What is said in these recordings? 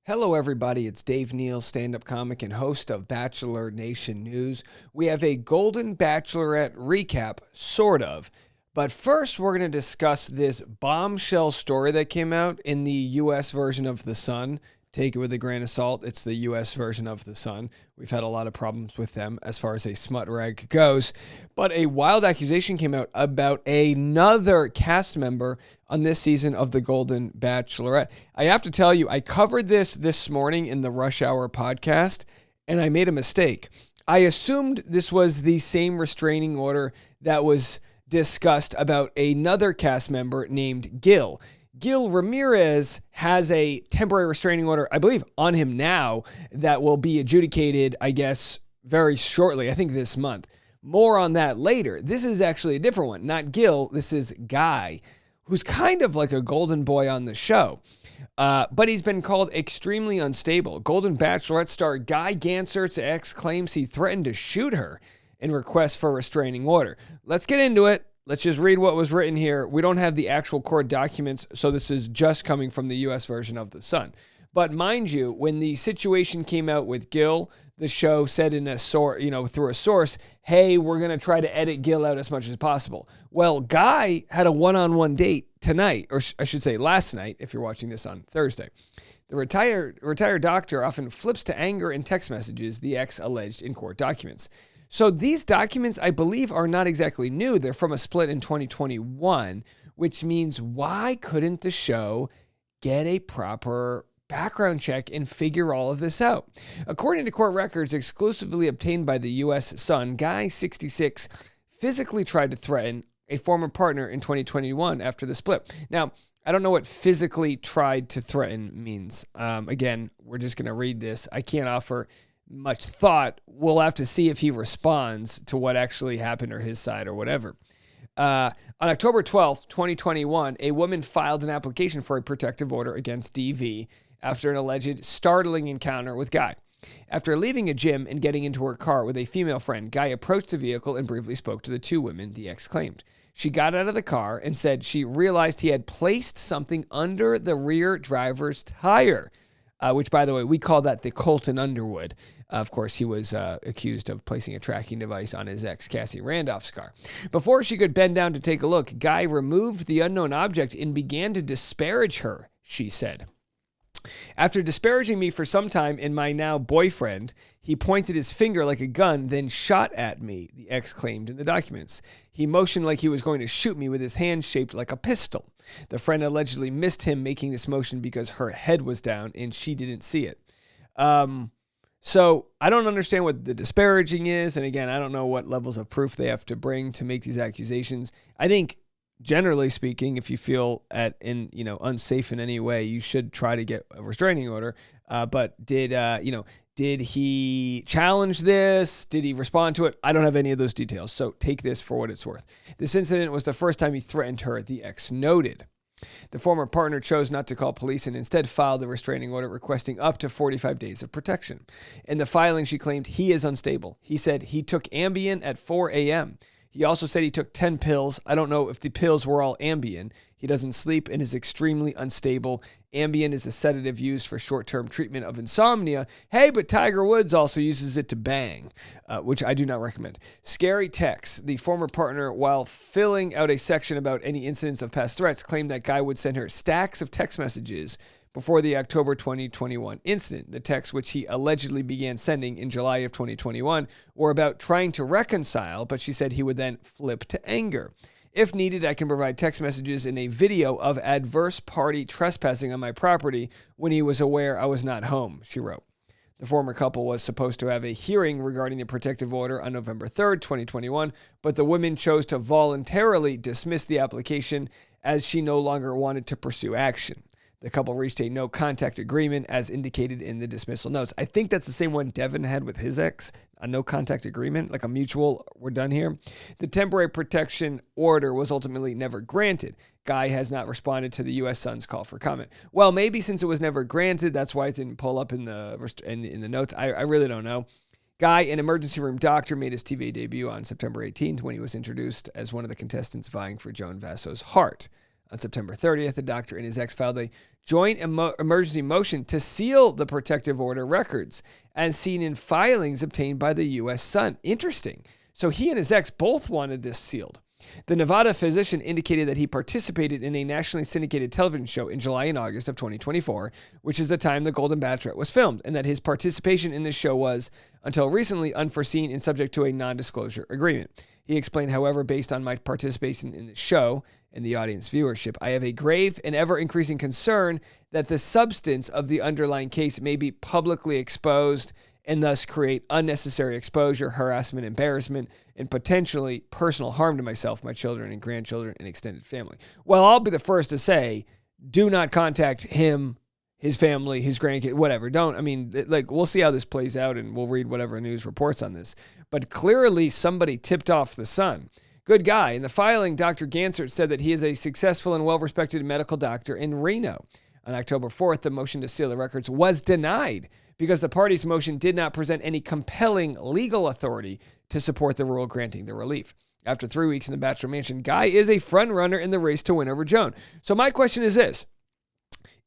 Hello, everybody. It's Dave Neal, stand-up comic and host of Bachelor Nation News. We have a Golden Bachelorette recap, sort of. But first, we're going to discuss this bombshell story that came out in the U.S. version of The Sun. Take it with a grain of salt. It's the U.S. version of The Sun. We've had a lot of problems with them as far as a smut rag goes. But a wild accusation came out about another cast member on this season of the Golden Bachelorette. I have to tell you, I covered this morning in the Rush Hour podcast, and I made a mistake. I assumed this was the same restraining order that was discussed about another cast member named Gil. Gil Ramirez has a temporary restraining order, I believe, on him now that will be adjudicated, I guess, very shortly. I think this month. More on that later. This is actually a different one. Not Gil. This is Guy, who's kind of like a golden boy on the show. But he's been called extremely unstable. Golden Bachelorette star Guy Gansert's ex claims he threatened to shoot her in request for a restraining order. Let's get into it. Let's just read what was written here. We don't have the actual court documents, so this is just coming from the U.S. version of The Sun. But mind you, when the situation came out with Gil, the show said in a through a source, hey, we're going to try to edit Gil out as much as possible. Well, Guy had a one-on-one date tonight, or I should say last night, if you're watching this on Thursday. The retired doctor often flips to anger in text messages, the ex alleged in court documents. So these documents, I believe, are not exactly new. They're from a split in 2021, which means why couldn't the show get a proper background check and figure all of this out? According to court records exclusively obtained by the U.S. Sun, Guy, 66, physically tried to threaten a former partner in 2021 after the split. Now, I don't know what physically tried to threaten means. Again, we're just going to read this. I can't offer much thought. We'll have to see if he responds to what actually happened or his side or whatever. On October 12th, 2021, a woman filed an application for a protective order against DV after an alleged startling encounter with Guy. After leaving a gym and getting into her car with a female friend, Guy approached the vehicle and briefly spoke to the two women, the ex claimed. She got out of the car and said she realized he had placed something under the rear driver's tire, which, by the way, we call that the Colton Underwood. Of course, he was accused of placing a tracking device on his ex, Cassie Randolph's car. Before she could bend down to take a look, Guy removed the unknown object and began to disparage her, she said. After disparaging me for some time and my now boyfriend, he pointed his finger like a gun, then shot at me, the ex claimed in the documents. He motioned like he was going to shoot me with his hand shaped like a pistol. The friend allegedly missed him making this motion because her head was down and she didn't see it. So I don't understand what the disparaging is. And again, I don't know what levels of proof they have to bring to make these accusations. I think, generally speaking, if you feel unsafe in any way, you should try to get a restraining order. But did he challenge this? Did he respond to it? I don't have any of those details. So take this for what it's worth. This incident was the first time he threatened her, the ex noted. The former partner chose not to call police and instead filed a restraining order requesting up to 45 days of protection. In the filing, she claimed he is unstable. He said he took Ambien at 4 a.m. He also said he took 10 pills. I don't know if the pills were all Ambien. He doesn't sleep and is extremely unstable. Ambien is a sedative used for short-term treatment of insomnia. Hey, but Tiger Woods also uses it to bang, which I do not recommend. Scary text. The former partner, while filling out a section about any incidents of past threats, claimed that Guy would send her stacks of text messages before the October 2021 incident. The texts, which he allegedly began sending in July of 2021, were about trying to reconcile, but she said he would then flip to anger. If needed, I can provide text messages and a video of adverse party trespassing on my property when he was aware I was not home, she wrote. The former couple was supposed to have a hearing regarding the protective order on November 3rd, 2021, but the woman chose to voluntarily dismiss the application as she no longer wanted to pursue action. The couple reached a no-contact agreement as indicated in the dismissal notes. I think that's the same one Devin had with his ex, a no-contact agreement, like a mutual, we're done here. The temporary protection order was ultimately never granted. Guy has not responded to the U.S. Sun's call for comment. Well, maybe since it was never granted, that's why it didn't pull up in the notes. I really don't know. Guy, an emergency room doctor, made his TV debut on September 18th when he was introduced as one of the contestants vying for Joan Vasso's heart. On September 30th, the doctor and his ex filed a joint emergency motion to seal the protective order records, as seen in filings obtained by the U.S. Sun. Interesting. So he and his ex both wanted this sealed. The Nevada physician indicated that he participated in a nationally syndicated television show in July and August of 2024, which is the time The Golden Bachelorette was filmed, and that his participation in this show was, until recently, unforeseen and subject to a non-disclosure agreement. He explained, however, based on my participation in the show and the audience viewership, I have a grave and ever-increasing concern that the substance of the underlying case may be publicly exposed and thus create unnecessary exposure, harassment, embarrassment, and potentially personal harm to myself, my children and grandchildren, and extended family. Well, I'll be the first to say, do not contact him, his family, his grandkids, whatever. We'll see how this plays out, and we'll read whatever news reports on this. But clearly somebody tipped off the Sun. Good guy. In the filing, Dr. Gansert said that he is a successful and well-respected medical doctor in Reno. On October 4th, the motion to seal the records was denied because the party's motion did not present any compelling legal authority to support the rule granting the relief. After 3 weeks in the Bachelor Mansion, Guy is a front-runner in the race to win over Joan. So my question is this.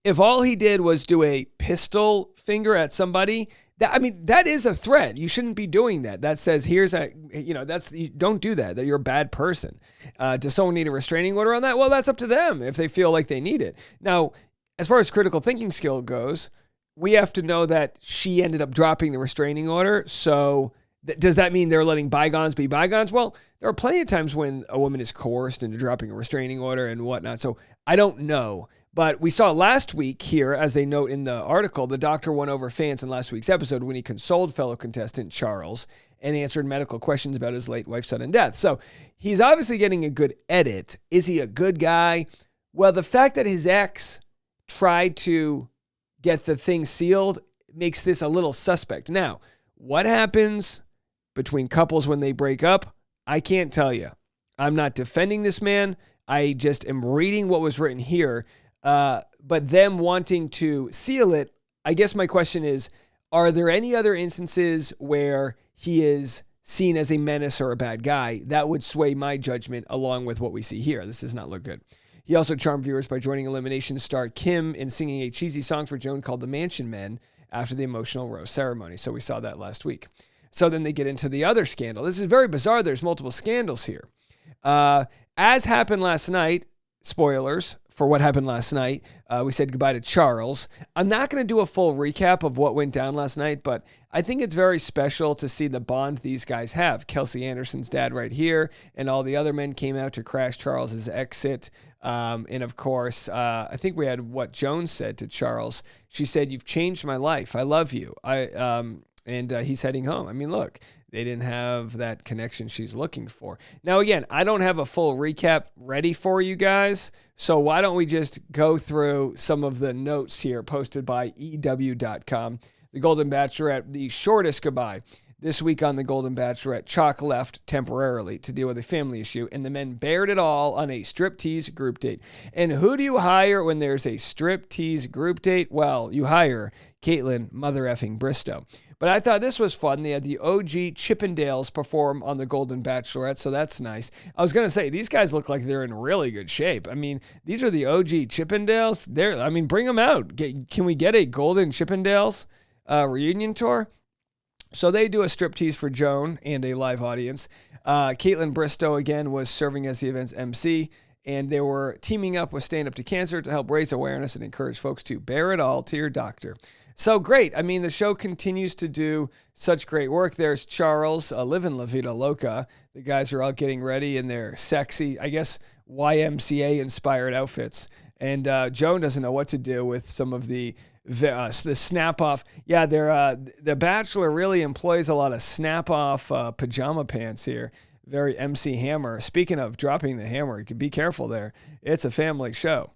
If all he did was do a pistol finger at somebody, that is a threat. You shouldn't be doing that. That says, don't do that. That you're a bad person. Does someone need a restraining order on that? Well, that's up to them if they feel like they need it. Now, as far as critical thinking skill goes, we have to know that she ended up dropping the restraining order. So does that mean they're letting bygones be bygones? Well, there are plenty of times when a woman is coerced into dropping a restraining order and whatnot. So I don't know. But we saw last week here, as they note in the article, the doctor won over fans in last week's episode when he consoled fellow contestant Charles and answered medical questions about his late wife's sudden death. So he's obviously getting a good edit. Is he a good guy? Well, the fact that his ex tried to get the thing sealed makes this a little suspect. Now, what happens between couples when they break up? I can't tell you. I'm not defending this man. I just am reading what was written here. But them wanting to seal it, I guess my question is, are there any other instances where he is seen as a menace or a bad guy that would sway my judgment along with what we see here? This does not look good. He also charmed viewers by joining Elimination star Kim in singing a cheesy song for Joan called The Mansion Men after the emotional rose ceremony. So we saw that last week. So then they get into the other scandal. This is very bizarre. There's multiple scandals here. As happened last night, spoilers for what happened last night, we said goodbye to Charles. I'm not going to do a full recap of what went down last night, but I think it's very special to see the bond these guys have. Kelsey Anderson's dad right here, and all the other men came out to crash Charles's exit. And of course, I think we had what Joan said to Charles. She said, "You've changed my life. I love you." And he's heading home. I mean, look, they didn't have that connection she's looking for. Now, again, I don't have a full recap ready for you guys, so why don't we just go through some of the notes here posted by EW.com. The Golden Bachelorette, the shortest goodbye. This week on The Golden Bachelorette, Chalk left temporarily to deal with a family issue, and the men bared it all on a striptease group date. And who do you hire when there's a striptease group date? Well, you hire Caitlin mother effing Bristow. But I thought this was fun. They had the OG Chippendales perform on The Golden Bachelorette, so that's nice. I was going to say, these guys look like they're in really good shape. I mean, these are the OG Chippendales. Bring them out. Can we get a Golden Chippendales reunion tour? So they do a striptease for Joan and a live audience. Caitlin Bristow, again, was serving as the event's MC, and they were teaming up with Stand Up to Cancer to help raise awareness and encourage folks to bear it all to your doctor. So great. I mean, the show continues to do such great work. There's Charles, living La Vida Loca. The guys are all getting ready in their sexy, I guess, YMCA-inspired outfits. And Joan doesn't know what to do with some of the snap-off. Yeah, the Bachelor really employs a lot of snap-off pajama pants here. Very MC Hammer. Speaking of dropping the hammer, you can be careful there. It's a family show.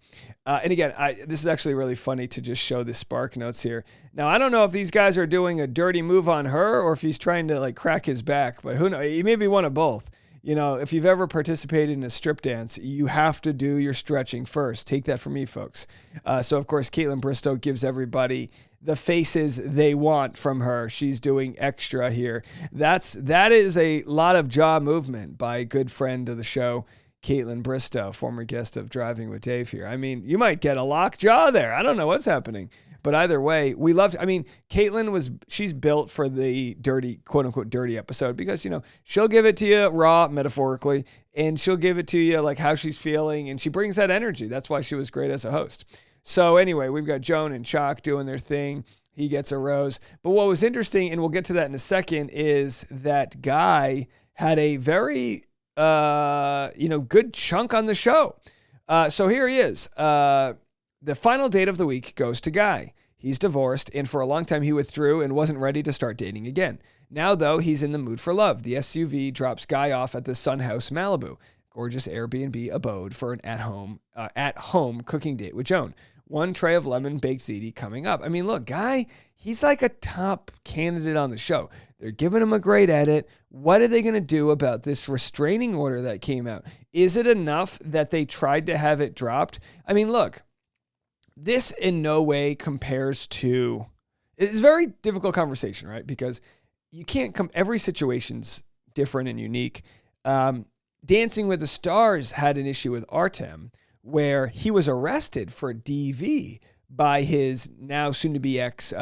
And again, this is actually really funny to just show the spark notes here. Now, I don't know if these guys are doing a dirty move on her or if he's trying to crack his back, but who knows? He may be one of both. You know, if you've ever participated in a strip dance, you have to do your stretching first. Take that from me, folks. So, of course, Caitlin Bristow gives everybody the faces they want from her. She's doing extra here. That is a lot of jaw movement by a good friend of the show, Caitlin Bristow, former guest of Driving with Dave here. I mean, you might get a locked jaw there. I don't know what's happening. But either way, we loved, I mean, she's built for the dirty, quote unquote, dirty episode because, she'll give it to you raw, metaphorically, and she'll give it to you like how she's feeling, and she brings that energy. That's why she was great as a host. So anyway, we've got Joan and Chalk doing their thing. He gets a rose. But what was interesting, and we'll get to that in a second, is that Guy had a very, good chunk on the show. So here he is. The final date of the week goes to Guy. He's divorced, and for a long time he withdrew and wasn't ready to start dating again. Now, though, he's in the mood for love. The SUV drops Guy off at the Sun House Malibu, gorgeous Airbnb abode for an at-home cooking date with Joan. One tray of lemon-baked ziti coming up. I mean, look, Guy, he's like a top candidate on the show. They're giving him a great edit. What are they going to do about this restraining order that came out? Is it enough that they tried to have it dropped? I mean, look, this in no way compares to... It's a very difficult conversation, right? Because you can't every situation's different and unique. Dancing with the Stars had an issue with Artem where he was arrested for DV by his now soon-to-be ex,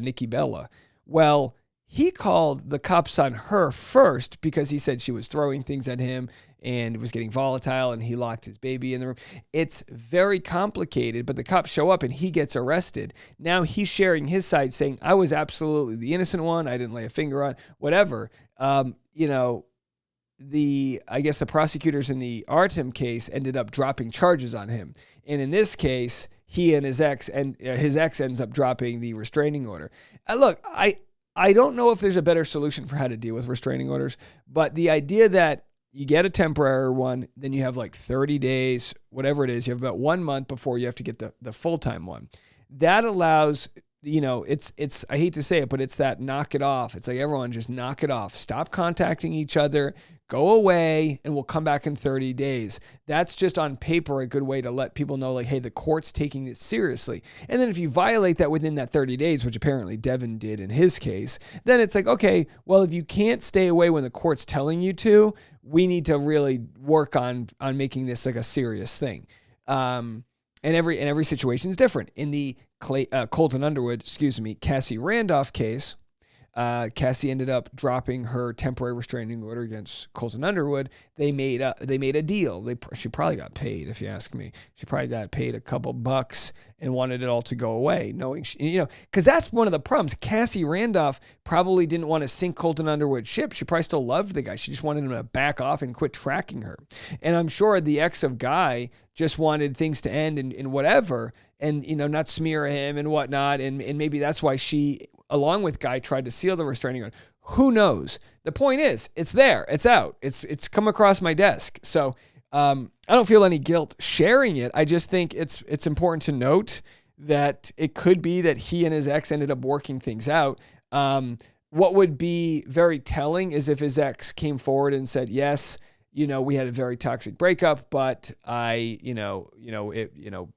Nikki Bella. Well, he called the cops on her first because he said she was throwing things at him and it was getting volatile, and he locked his baby in the room. It's very complicated, but the cops show up and he gets arrested. Now he's sharing his side saying, I was absolutely the innocent one. I didn't lay a finger on whatever. I guess the prosecutors in the Artem case ended up dropping charges on him. And in this case, he and his ex ends up dropping the restraining order. Look, I don't know if there's a better solution for how to deal with restraining orders, but the idea that you get a temporary one, then you have like 30 days, whatever it is, you have about 1 month before you have to get the full-time one. That allows, it's I hate to say it, but it's that knock it off. It's like everyone just knock it off. Stop contacting each other. Go away, and we'll come back in 30 days. That's just on paper a good way to let people know, like, hey, the court's taking this seriously. And then if you violate that within that 30 days, which apparently Devin did in his case, then it's like, okay, well, if you can't stay away when the court's telling you to, we need to really work on making this like a serious thing. And every situation is different. In the Colton Underwood, Cassie Randolph case, Cassie ended up dropping her temporary restraining order against Colton Underwood. They made a deal. She probably got paid, if you ask me. She probably got paid a couple bucks and wanted it all to go away, knowing because that's one of the problems. Cassie Randolph probably didn't want to sink Colton Underwood's ship. She probably still loved the guy. She just wanted him to back off and quit tracking her. And I'm sure the ex of Guy just wanted things to end and whatever, and not smear him and whatnot. And maybe that's why she, along with Guy, tried to seal the restraining order. Who knows? The point is, it's there. It's out. It's come across my desk. So I don't feel any guilt sharing it. I just think it's important to note that it could be that he and his ex ended up working things out. What would be very telling is if his ex came forward and said, yes, we had a very toxic breakup, but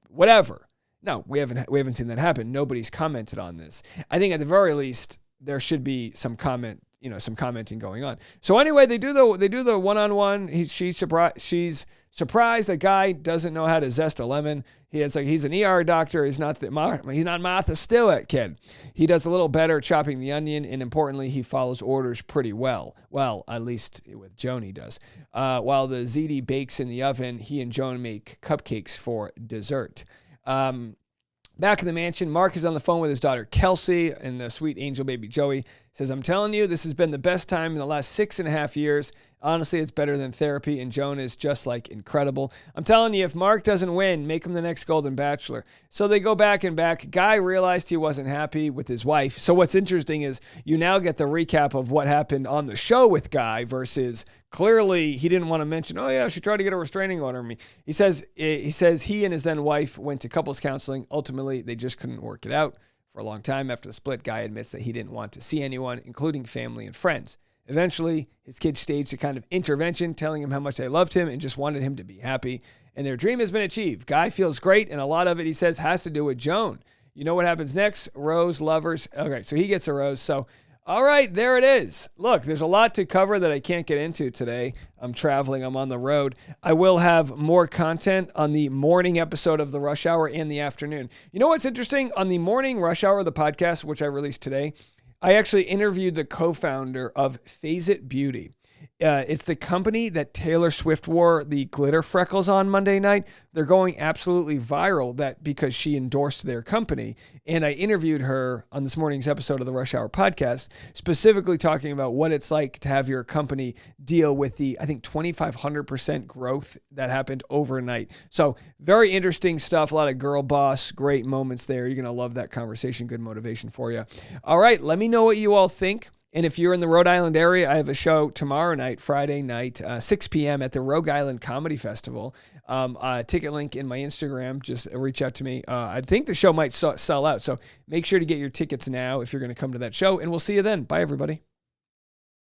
whatever. No, we haven't seen that happen. Nobody's commented on this. I think at the very least there should be some commenting going on. So anyway, they do the one-on-one. She's surprised that Guy doesn't know how to zest a lemon. He's an ER doctor. He's not Martha Stewart kid. He does a little better chopping the onion, and importantly, he follows orders pretty well. Well, at least with Joan he does. While the ziti bakes in the oven, he and Joan make cupcakes for dessert. Back in the mansion, Mark is on the phone with his daughter Kelsey and the sweet angel baby Joey. Says, I'm telling you, this has been the best time in the last 6.5 years. Honestly, it's better than therapy, and Joan is just incredible. I'm telling you, if Mark doesn't win, make him the next Golden Bachelor. So they go back and back. Guy realized he wasn't happy with his wife. So what's interesting is you now get the recap of what happened on the show with Guy versus clearly he didn't want to mention, oh yeah, she tried to get a restraining order on me. He says he and his then wife went to couples counseling. Ultimately, they just couldn't work it out. For a long time after the split, Guy admits that he didn't want to see anyone, including family and friends. Eventually, his kids staged a kind of intervention, telling him how much they loved him and just wanted him to be happy. And their dream has been achieved. Guy feels great, and a lot of it, he says, has to do with Joan. You know what happens next? Rose, lovers. Okay, so he gets a rose. So All right, there it is. Look, there's a lot to cover that I can't get into today. I'm traveling, I'm on the road. I will have more content on the morning episode of the Rush Hour and the afternoon. You know what's interesting? On the morning Rush Hour, the podcast, which I released today, I actually interviewed the co-founder of Phase It Beauty. It's the company that Taylor Swift wore the glitter freckles on Monday night. They're going absolutely viral because she endorsed their company. And I interviewed her on this morning's episode of the Rush Hour podcast, specifically talking about what it's like to have your company deal with the, I think, 2,500% growth that happened overnight. So very interesting stuff. A lot of girl boss, great moments there. You're going to love that conversation. Good motivation for you. All right, let me know what you all think. And if you're in the Rhode Island area, I have a show tomorrow night, Friday night, 6 p.m. at the Rogue Island Comedy Festival. Ticket link in my Instagram. Just reach out to me. I think the show might sell out, so make sure to get your tickets now if you're going to come to that show. And we'll see you then. Bye, everybody.